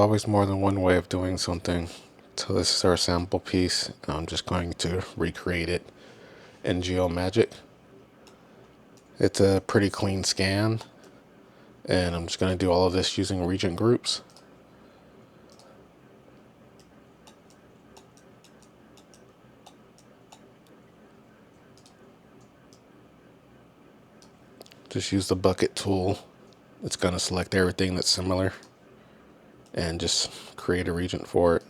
always more than one way of doing something. So this is our sample piece. I'm just going to recreate it in Geomagic. It's a pretty clean scan, and I'm just going to do all of this using region groups. Just use the bucket tool. It's going to select everything that's similar and just create a region for it.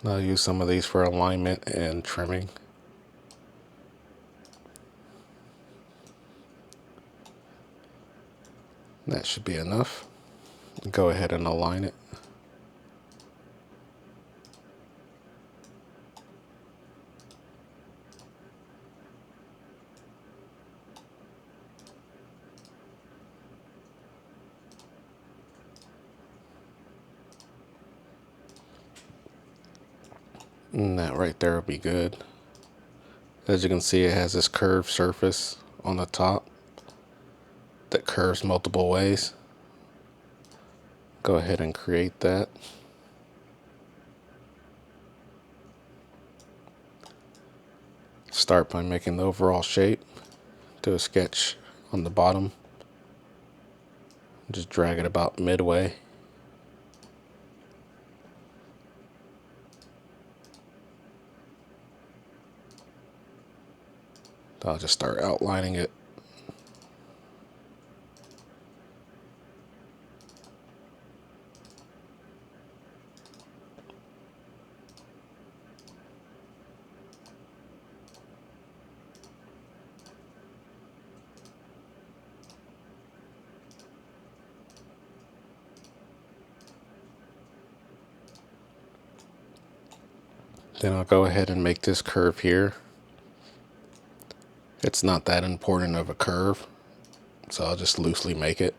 I'll use some of these for alignment and trimming. That should be enough. Go ahead and align it. And that right there will be good. As you can see, it has this curved surface on the top that curves multiple ways. Go ahead and create that. Start by making the overall shape. Do a sketch on the bottom. Just drag it about midway. I'll just start outlining it. Then I'll go ahead and make this curve here. It's not that important of a curve, so I'll just loosely make it.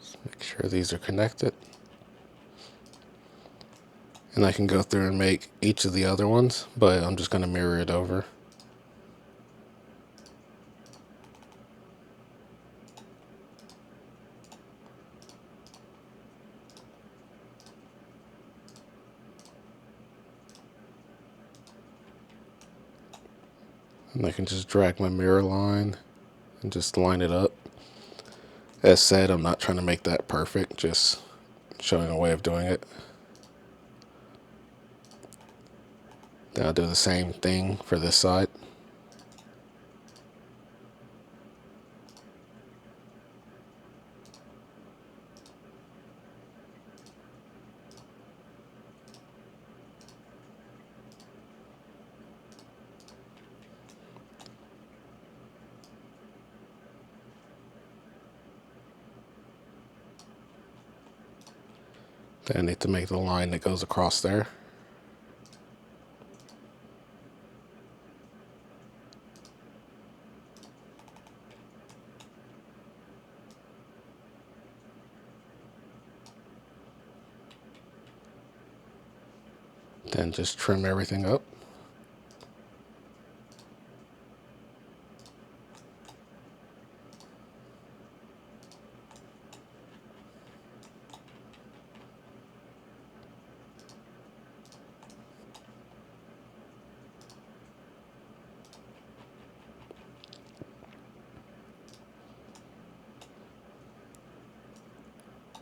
Just make sure these are connected. And I can go through and make each of the other ones, but I'm just going to mirror it over. And I can just drag my mirror line and just line it up. As said, I'm not trying to make that perfect, just showing a way of doing it. Then I'll do the same thing for this side. Then I need to make the line that goes across there. Then just trim everything up.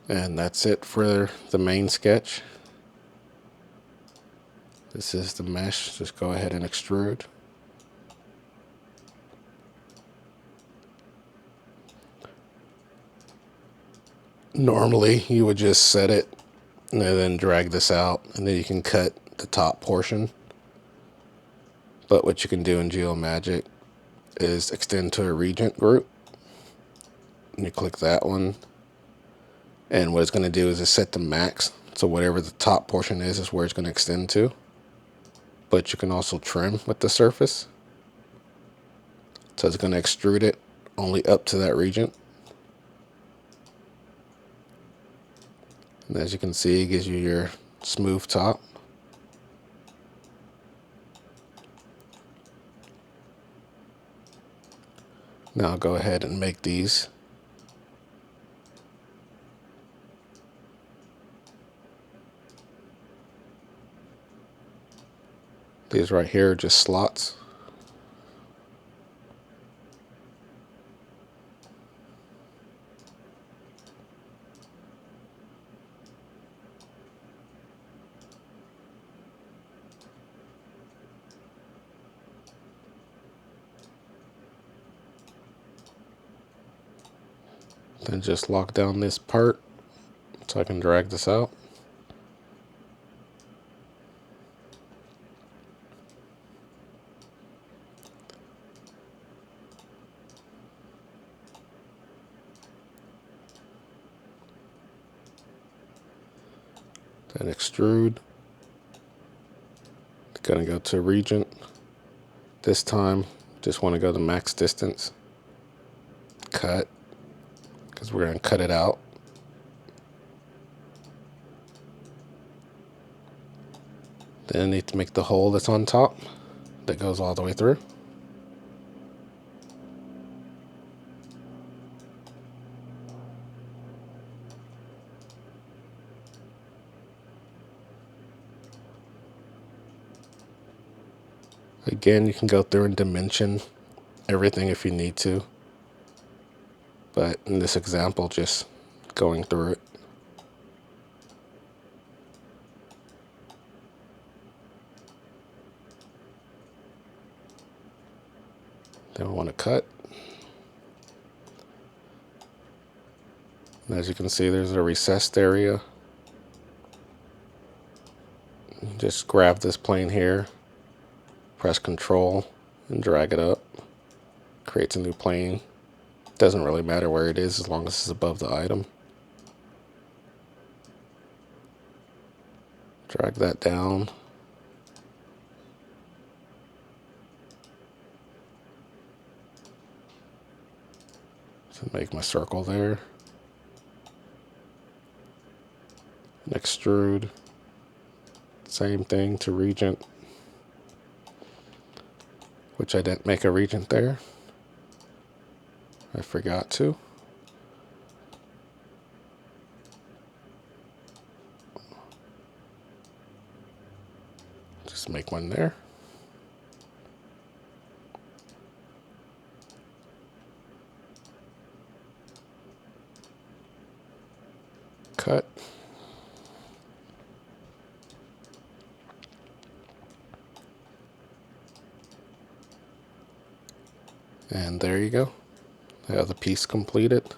And that's it for the main sketch. This is the mesh. Just go ahead and extrude. Normally you would just set it and then drag this out, and then you can cut the top portion. But what you can do in Geomagic is extend to a region group. And you click that one. And what it's going to do is set the max So whatever the top portion is where it's going to extend to. But you can also trim with the surface. So it's going to extrude it only up to that region. And as you can see, it gives you your smooth top. Now I'll go ahead and make these. These right here are just slots. Then just lock down this part so I can drag this out. Then extrude. Gonna go to region. This time, just want to go to max distance. Cut, because we're gonna cut it out. Then I need to make the hole that's on top that goes all the way through. Again, you can go through and dimension everything if you need to. But in this example, just going through it. Then we want to cut. And as you can see, there's a recessed area. Just grab this plane here, press Control, and drag it up. Creates a new plane. Doesn't really matter where it is as long as it's above the item. Drag that down. So make my circle there. And extrude. Same thing to region, which I didn't make a region there. I forgot to. Just make one there. Cut. And there you go. I have the piece completed.